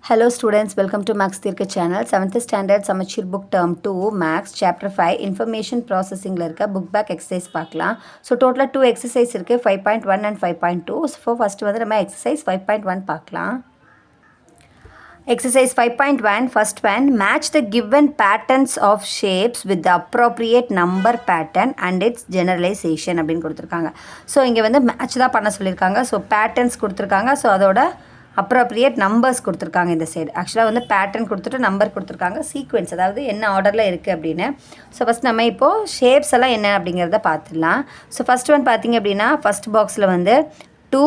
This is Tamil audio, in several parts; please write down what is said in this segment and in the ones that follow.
Hello students, welcome to Max Thirka channel. 7th standard Samachir book term 2 Max chapter 5 information processing la irka book back exercise paakalam. So total 2 exercise irukku 5.1 and 5.2. So first வந்து நம்ம exercise 5.1 பார்க்கலாம். Exercise 5.1 first one, match the given patterns of shapes with the appropriate number pattern and its generalization அப்படின்னு கொடுத்துருக்காங்க. ஸோ இங்கே வந்து மேட்ச் தான் பண்ண சொல்லியிருக்காங்க. ஸோ பேட்டர்ன்ஸ் கொடுத்துருக்காங்க. ஸோ அதோட அப்ரோப்ரியேட் நம்பர்ஸ் கொடுத்துருக்காங்க இந்த சைடு. ஆக்சுவலாக வந்து பேட்டர்ன் கொடுத்துட்டு நம்பர் கொடுத்துருக்காங்க, சீக்வென்ஸ் அதாவது என்ன ஆர்டரில் இருக்குது அப்படின்னு. ஸோ ஃபஸ்ட் நம்ம இப்போது ஷேப்ஸ் எல்லாம் என்ன அப்படிங்கிறத பார்த்துடலாம். ஸோ ஃபஸ்ட் ஒன் பார்த்திங்க அப்படின்னா ஃபஸ்ட் பாக்ஸில் வந்து 2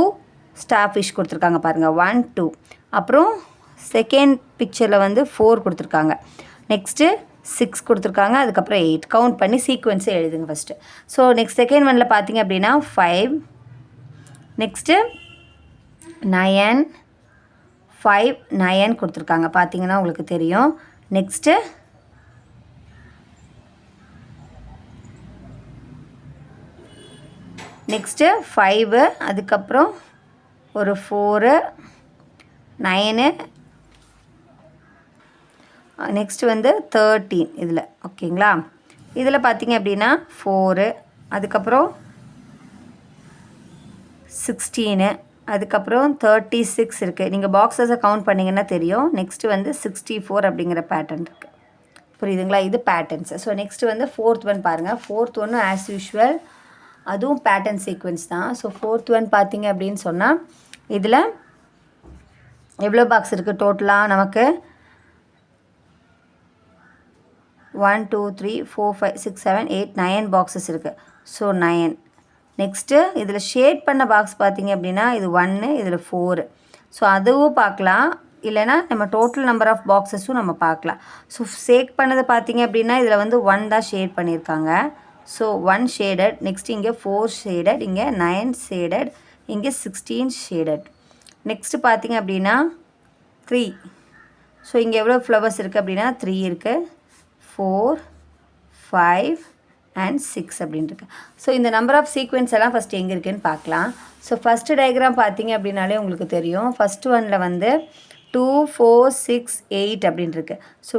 ஸ்டார் ஃபிஷ் கொடுத்துருக்காங்க பாருங்கள், 1 2. அப்புறம் செகண்ட் பிக்சரில் வந்து 4 கொடுத்துருக்காங்க, நெக்ஸ்ட்டு 6 கொடுத்துருக்காங்க, அதுக்கப்புறம் 8. கவுண்ட் பண்ணி சீக்வென்ஸை எழுதுங்க ஃபஸ்ட்டு. ஸோ நெக்ஸ்ட் செகண்ட் ஒனில் பார்த்திங்க அப்படின்னா 5, நெக்ஸ்ட்டு 9 5 9 கொடுத்துருக்காங்க, பார்த்தீங்கன்னா உங்களுக்கு தெரியும். நெக்ஸ்ட்டு நெக்ஸ்ட்டு 5, அதுக்கப்புறம் ஒரு 4 9, நெக்ஸ்ட் வந்து 13 இதில். ஓகேங்களா, இதில் பார்த்தீங்க அப்படின்னா 4, அதுக்கப்புறம் 16, அதுக்கப்புறம் 36 இருக்குது. நீங்கள் பாக்ஸஸை கவுண்ட் பண்ணிங்கன்னா தெரியும். நெக்ஸ்ட்டு வந்து 64 அப்படிங்கிற பேட்டர்ன் இருக்குது. புரியுதுங்களா, இது பேட்டர்ன்ஸு. ஸோ நெக்ஸ்ட்டு வந்து ஃபோர்த் ஒன் பாருங்கள். ஃபோர்த் ஒன்று ஆஸ் யூஷுவல் அதுவும் பேட்டர்ன் சீக்வென்ஸ் தான். ஸோ ஃபோர்த் ஒன் பார்த்தீங்க அப்படின்னு சொன்னால் இதில் எவ்வளோ பாக்ஸ் இருக்குது டோட்டலாக நமக்கு? 1 2 3 4 5 6 7 8 9 பாக்ஸஸ் இருக்குது. ஸோ 9. நெக்ஸ்ட்டு இதில் ஷேட் பண்ண பாக்ஸ் பார்த்திங்க அப்படின்னா இது 1, இதில் 4. ஸோ அதுவும் பார்க்கலாம், இல்லைனா நம்ம டோட்டல் நம்பர் ஆஃப் பாக்ஸஸும் நம்ம பார்க்கலாம். ஸோ ஷேட் பண்ணது பார்த்திங்க அப்படின்னா இதில் வந்து 1 தான் ஷேட் பண்ணியிருக்காங்க. ஸோ 1 ஷேடட், நெக்ஸ்ட் இங்கே 4 ஷேடட், இங்கே 9 ஷேடட், இங்கே 16 ஷேடட். நெக்ஸ்ட்டு பார்த்திங்க அப்படின்னா 3. ஸோ இங்கே எவ்வளோ ஃப்ளவர்ஸ் இருக்குது அப்படின்னா 3 இருக்குது, 4 5 and 6 அப்படின்ட்டு. ஸோ இந்த நம்பர் ஆஃப் சீக்வென்ஸ் எல்லாம் ஃபஸ்ட்டு எங்கே இருக்குதுன்னு பார்க்கலாம். ஸோ ஃபஸ்ட்டு டயக்ராம் பார்த்தீங்க அப்படின்னாலே உங்களுக்கு தெரியும். ஃபஸ்ட்டு ஒனில் வந்து 2 4 6 8 அப்படின்ட்டுருக்கு. ஸோ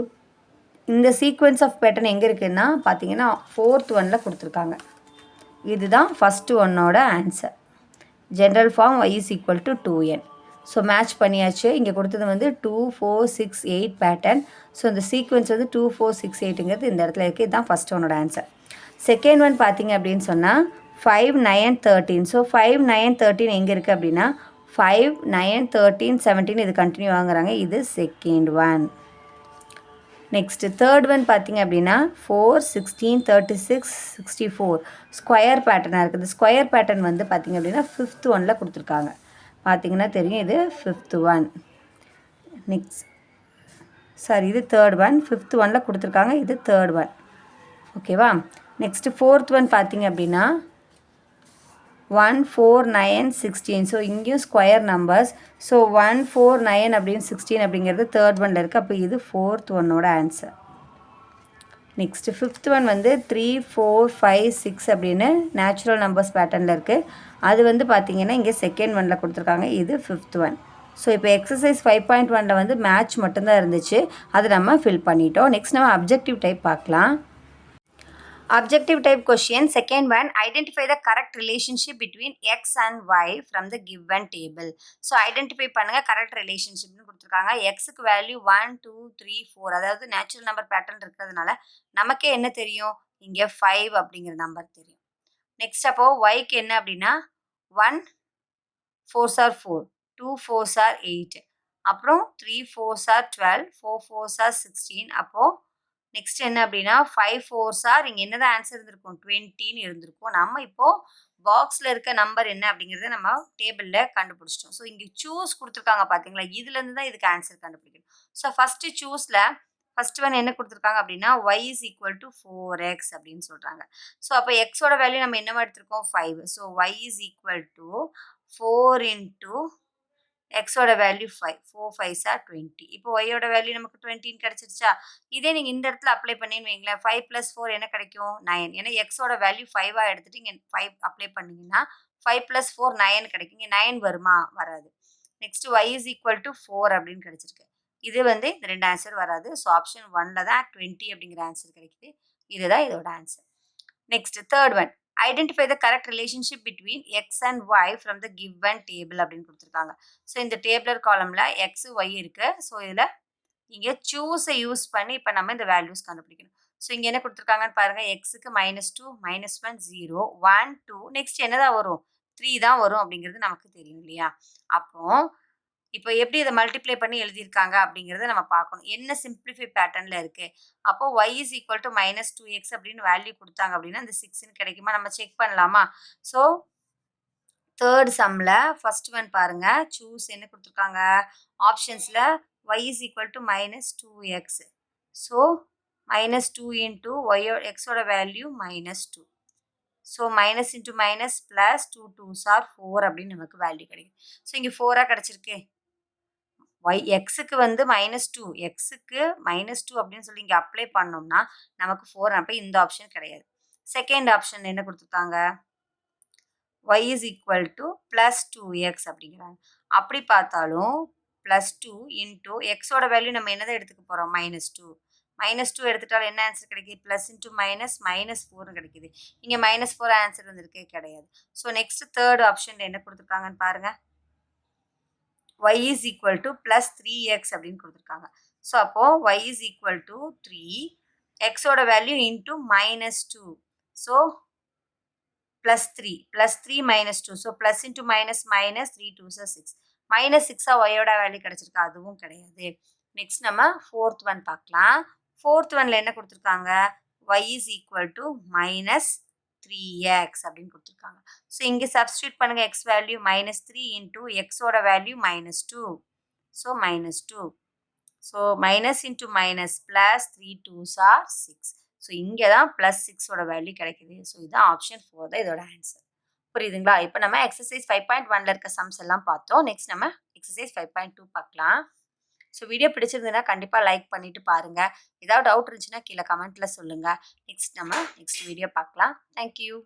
இந்த சீக்வென்ஸ் ஆஃப் பேட்டர்ன் எங்கே இருக்குதுன்னா பார்த்தீங்கன்னா ஃபோர்த் ஒனில் கொடுத்துருக்காங்க. இதுதான் ஃபஸ்ட்டு ஒன்னோட answer. General form y is equal to 2n. So match பண்ணியாச்சு. இங்கே கொடுத்தது வந்து 2 4 6 8 பேட்டர்ன். ஸோ இந்த சீக்வென்ஸ் வந்து 2 4 6 8ங்கிறது இந்த இடத்துல இருக்குது. இதுதான் ஃபஸ்ட் ஒன்னோட ஆன்சர். செகண்ட் ஒன் பார்த்தீங்க அப்படின்னு சொன்னால் 5 9 13. ஸோ 5 9 13 எங்கே இருக்குது அப்படின்னா 5 9 13 17 இது கண்டினியூ ஆகுறாங்க. இது second one. Next third one பார்த்திங்க அப்படின்னா 4 16 36 64 ஸ்கொயர் பேட்டர்னாக இருக்குது. ஸ்கொயர் பேட்டர்ன் வந்து பார்த்திங்க அப்படின்னா ஃபிஃப்த் ஒனில் கொடுத்துருக்காங்க, பார்த்திங்கன்னா தெரியும். இது ஃபிஃப்த் ஒன். நெக்ஸ்ட் இது தேர்ட் ஒன். ஃபிஃப்த் ஒனில் கொடுத்துருக்காங்க, இது தேர்ட் ஒன். ஓகேவா. நெக்ஸ்ட்டு ஃபோர்த் ஒன் பார்த்திங்க அப்படின்னா 1 4 9 16. ஸோ இங்கேயும் ஸ்கொயர் நம்பர்ஸ். ஸோ 1 4 9 அப்படின்னு 16 அப்படிங்கிறது தேர்ட் ஒனில் இருக்குது. அப்போ இது ஃபோர்த் ஒன்னோட ஆன்சர். நெக்ஸ்ட்டு ஃபிஃப்த் ஒன் வந்து 3 4 5 6 அப்படின்னு நேச்சுரல் நம்பர்ஸ் பேட்டர்னில் இருக்குது. அது வந்து பார்த்திங்கன்னா இங்கே செகண்ட் ஒனில் கொடுத்துருக்காங்க. இது ஃபிஃப்த் ஒன். ஸோ இப்போ எக்ஸசைஸ் 5.1ல் வந்து மேட்ச் மட்டும்தான் இருந்துச்சு, அது நம்ம ஃபில் பண்ணிட்டோம். நெக்ஸ்ட் நம்ம அப்ஜெக்டிவ் டைப் பார்க்கலாம். Objective type question. Second one, identify the correct relationship between x and y from the given table. So identify பண்ணுங்க correct relationship னு கொடுத்துருக்காங்க. xக்கு வேல்யூ 1 2 3 4, அதாவது நேச்சுரல் நம்பர் பேட்டர்ன் இருக்கிறதுனால நமக்கே என்ன தெரியும், இங்கே 5 அப்படிங்கிற நம்பர் தெரியும். நெக்ஸ்ட் அப்போ yக்கு என்ன அப்படின்னா 1 4s are 4, 2 4s are 8, அப்புறம் 3 4s are 12, 4 4s are 16. அப்போது நெக்ஸ்ட் என்ன அப்படின்னா 5 4s are இங்கே என்னதான் ஆன்சர் இருந்திருக்கும், 20ன்னு இருந்திருக்கும். நம்ம இப்போது பாக்ஸில் இருக்க நம்பர் என்ன அப்படிங்கிறத நம்ம டேபிளில் கண்டுபிடிச்சிட்டோம். ஸோ இங்கே சூஸ் கொடுத்துருக்காங்க பார்த்தீங்களா, இதுலேருந்து தான் இதுக்கு ஆன்சர் கண்டுபிடிக்கணும். ஸோ ஃபஸ்ட்டு சூஸில் ஃபஸ்ட் ஒன் என்ன கொடுத்துருக்காங்க அப்படின்னா y is equal to 4x அப்படின்னு சொல்கிறாங்க. ஸோ அப்போ எக்ஸோட வேல்யூ நம்ம என்னவா எடுத்திருக்கோம் 5. So y is equal to 4 into எக்ஸோட வேல்யூ 5, 4 5s are 20. இப்போ ஒய்யோட வேல்யூ நமக்கு 20 கிடச்சிருச்சா. இதே நீங்கள் இந்த இடத்துல அப்ளை பண்ணின்னு வைங்களேன், 5 + 4 என்ன கிடைக்கும் 9. ஏன்னா எக்ஸோட வேல்யூ 5ஆக எடுத்துகிட்டு இங்கே 5 அப்ளை பண்ணிங்கன்னா 5 + 4 9 கிடைக்கும். இங்கே 9 வருமா, வராது. Next y is equal to 4 அப்படின்னு கிடைச்சிருக்கு. இது வந்து இந்த 2 ஆன்சர் வராது. ஸோ ஆப்ஷன் 1ல தான் 20 அப்படிங்கிற ஆன்சர் கிடைக்குது. இதுதான் இதோட answer. Next third one. Identify the correct relationship between x and y from the given table அப்படின்னு கொடுத்துருக்காங்க. ஸோ இந்த டேபிளர் காலம்ல எக்ஸ் ஒய் இருக்கு. ஸோ இதில் இங்கே சூஸை யூஸ் பண்ணி இப்போ நம்ம இந்த வேல்யூஸ் கண்டுபிடிக்கணும். ஸோ இங்கே என்ன கொடுத்துருக்காங்கன்னு பாருங்கள். எக்ஸுக்கு -2 -1 0 1 2 நெக்ஸ்ட் என்னதான் வரும் 3 தான் வரும் அப்படிங்கிறது நமக்கு தெரியும் இல்லையா. அப்போ இப்போ எப்படி இதை மல்டிப்ளை பண்ணி எழுதியிருக்காங்க அப்படிங்கிறத நம்ம பார்க்கணும். என்ன சிம்பிளிஃபை பேட்டர்னில் இருக்குது. அப்போ Y is equal to -2x அப்படின்னு வேல்யூ கொடுத்தாங்க அப்படின்னா இந்த 6ன்னு கிடைக்குமா நம்ம செக் பண்ணலாமா. ஸோ தேர்ட் சம்மில் ஃபர்ஸ்ட் ஒன் பாருங்கள். சூஸ் என்ன கொடுத்துருக்காங்க ஆப்ஷன்ஸில் y is equal to -2x. So, -2 into x ஓட value -2. So minus into minus plus 2 2s are 4 அப்படின்னு நமக்கு வேல்யூ கிடைக்கும். ஸோ இங்கே 4ஆக கிடச்சிருக்கு. எக்ஸுக்கு வந்து -2 எக்ஸுக்கு -2 அப்படின்னு சொல்லி இங்கே அப்ளை பண்ணோம்னா நமக்கு 4 அப்போ இந்த ஆப்ஷன் கிடையாது. செகண்ட் ஆப்ஷன் என்ன கொடுத்துருக்காங்க y is equal to +2x அப்படிங்கிறாங்க. அப்படி பார்த்தாலும் +2 இன்ட்டு எக்ஸோட வேல்யூ நம்ம என்னதான் எடுத்துக்க போகிறோம் -2 -2 எடுத்துட்டாலும் என்ன ஆன்சர் கிடைக்குது ப்ளஸ் இன்ட்டு மைனஸ் -4 கிடைக்குது. இங்கே -4 ஆன்சர் வந்துருக்கே கிடையாது. ஸோ நெக்ஸ்ட் தேர்ட் ஆப்ஷன் என்ன கொடுத்துருக்காங்கன்னு பாருங்கள். y is equal to +3x அப்படின்னு கொடுத்துருக்காங்க. ஸோ அப்போது y is equal to 3 எக்ஸோட value into -2 so +3 -2 so plus into minus -3 2s are 6 -6 ஒய்யோட வேல்யூ கிடச்சிருக்கு அதுவும் கிடையாது. நெக்ஸ்ட் நம்ம ஃபோர்த் ஒன் பார்க்கலாம். ஃபோர்த் ஒன்ல என்ன கொடுத்துருக்காங்க y is equal to -3x அப்படின்னு கொடுத்துருக்காங்க. ஸோ இங்கே சப்ஸ்டியூட் பண்ணுங்க எக்ஸ் வேல்யூ -3 இன்ட்டு எக்ஸோட value -2 so -2 so minus into minus plus 3 2s are 6. So இங்கே தான் +6ஓட வேல்யூ கிடைக்குது. ஸோ இதுதான் ஆப்ஷன் 4 தான் இதோட ஆன்சர். புரியுதுங்களா. இப்போ நம்ம எக்ஸசைஸ் 5.1ல இருக்க சம்ஸ் எல்லாம் பார்த்தோம். நெக்ஸ்ட் நம்ம எக்ஸசைஸ் 5.2 பார்க்கலாம். ஸோ வீடியோ பிடிச்சிருந்ததுன்னா கண்டிப்பாக லைக் பண்ணிவிட்டு பாருங்கள். ஏதாவது டவுட் இருந்துச்சுன்னா கீழே கமெண்ட்டில் சொல்லுங்கள். நெக்ஸ்ட் நம்ம நெக்ஸ்ட் வீடியோ பார்க்கலாம். தேங்க்யூ.